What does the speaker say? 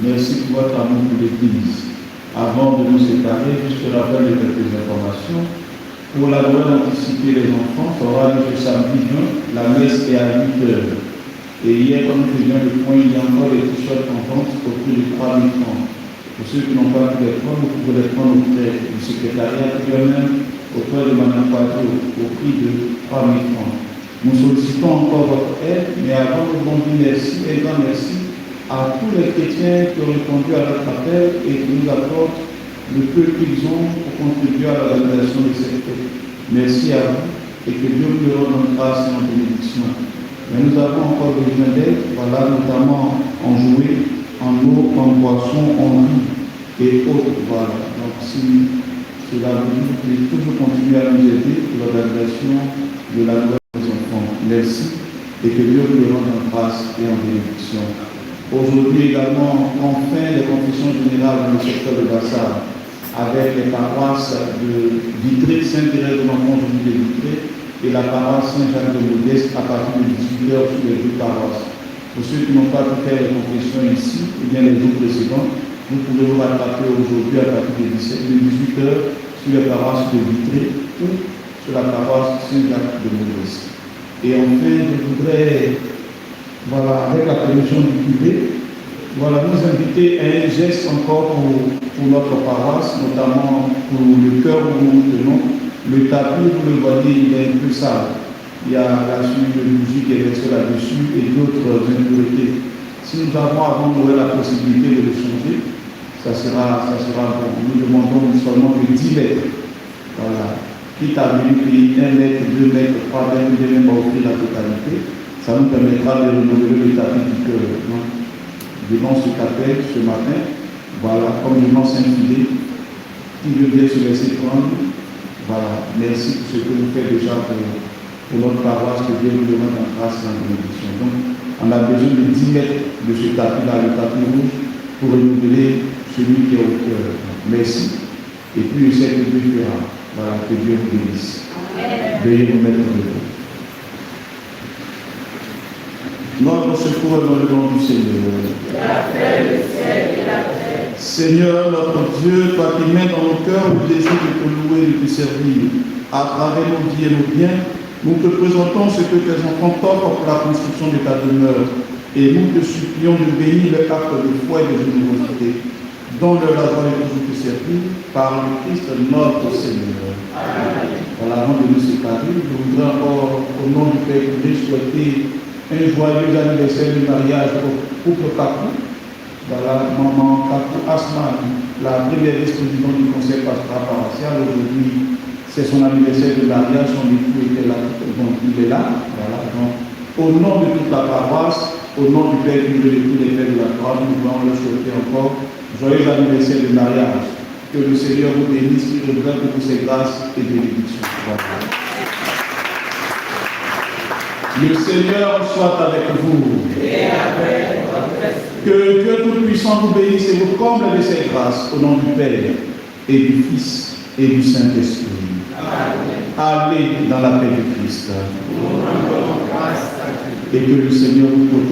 Merci pour votre amour pour l'Église. Avant de nous séparer, juste rappel de quelques informations. Pour la loi d'anticiper les enfants, ça aura lieu ce samedi 20, la messe est à 8h. Et hier, comme nous faisions le point, il y a encore des t-shirts en vente au prix de 3 000 francs. Pour ceux qui n'ont pas pu les prendre, vous pouvez les prendre auprès du secrétariat, puis même auprès de Mme Quadro, au prix de 3 000 francs. Nous sollicitons encore votre aide, mais avant de vous dire merci, et grand merci à tous les chrétiens qui ont répondu à notre appel et qui nous apportent le peu qu'ils ont pour contribuer à l'organisation de cette fête. Merci à vous et que Dieu vous donne en grâce et en bénédiction. Mais nous avons encore besoin d'aide, voilà, notamment en jouets, en eau, en boisson, en riz et autres. Voilà. Donc si cela vous dit, vous pouvez toujours continuer à nous aider pour l'organisation de la loi des enfants. Merci et que Dieu vous rende en grâce et en bénédiction. Aujourd'hui également, enfin, les confessions générales dans le secteur de Bassard, avec les paroisses de Vitré, Sainte-Thérèse de l'Enfant Jésus de Vitré, et la paroisse Saint-Jacques de Modeste à partir de 18h sur les deux paroisses. Pour ceux qui n'ont pas pu faire les confessions ici, ou bien les jours précédents, vous pouvez vous rattraper aujourd'hui à partir de 18h sur les paroisses de Vitré ou sur la paroisse Saint-Jacques de Modeste. Et enfin, je voudrais, voilà, avec la permission du curé, voilà, nous inviter à un geste encore pour notre paroisse, notamment pour le cœur où nous tenons. Le tapis, vous le voyez, il est un peu sale. Il y a la suite de bougie qui est restée là-dessus et d'autres impuretés. Si nous avons avant Noël la possibilité de le changer, ça sera bon. Nous demandons seulement de 10 mètres. Voilà. Quitte à venir payer 1 mètre, 2 mètres, 3 mètres, nous devons pas offrir la totalité. Ça nous permettra de renouveler le tapis du cœur. Devant ce qu'appelle ce matin, voilà, comme le nom s'infilé, qui veut bien se laisser prendre. Voilà, merci pour ce que vous faites déjà pour notre paroisse, que Dieu nous demande en grâce et en bénédiction. Donc, on a besoin de 10 mètres de ce tapis-là, le tapis rouge, pour renouveler celui qui est au cœur. Merci. Et puis, je sais que Dieu fera. Voilà, que Dieu vous bénisse. Veuillez vous mettre debout. Notre secours dans le nom du Seigneur. La paix, le ciel et la terre. Seigneur, notre Dieu, toi qui mets dans nos cœurs le désir de te louer et de te servir, à travers nos vies et nos biens, nous te présentons ce que tes enfants t'offrent pour la construction de ta demeure. Et nous te supplions de bénir le acte de foi et de générosité, dont leur la joie de toujours te servir, par le Christ notre Seigneur. Amen. Voilà, avant de nous séparer, je voudrais encore, au nom du Père, souhaiter un joyeux anniversaire du mariage au couple Kakou. Voilà, maman Kakou Asman, la première vice-présidente du conseil pastoral paroissial. Aujourd'hui, c'est son anniversaire de mariage, son époux était là, donc il est là. Voilà, donc, au nom de toute la paroisse, au nom du Père, du Fils et de l'Esprit de la croix, nous voulons leur souhaiter encore joyeux anniversaire de mariage. Que le Seigneur vous bénisse, qu'il regrette pour ses grâces et bénédictions. Voilà. Le Seigneur soit avec vous. Et avec votre esprit. Que Dieu Tout-Puissant vous bénisse et vous comble de ses grâces au nom du Père et du Fils et du Saint-Esprit. Amen. Allez dans la paix du Christ. Nous rendons grâce à Dieu. Et que le Seigneur vous protège.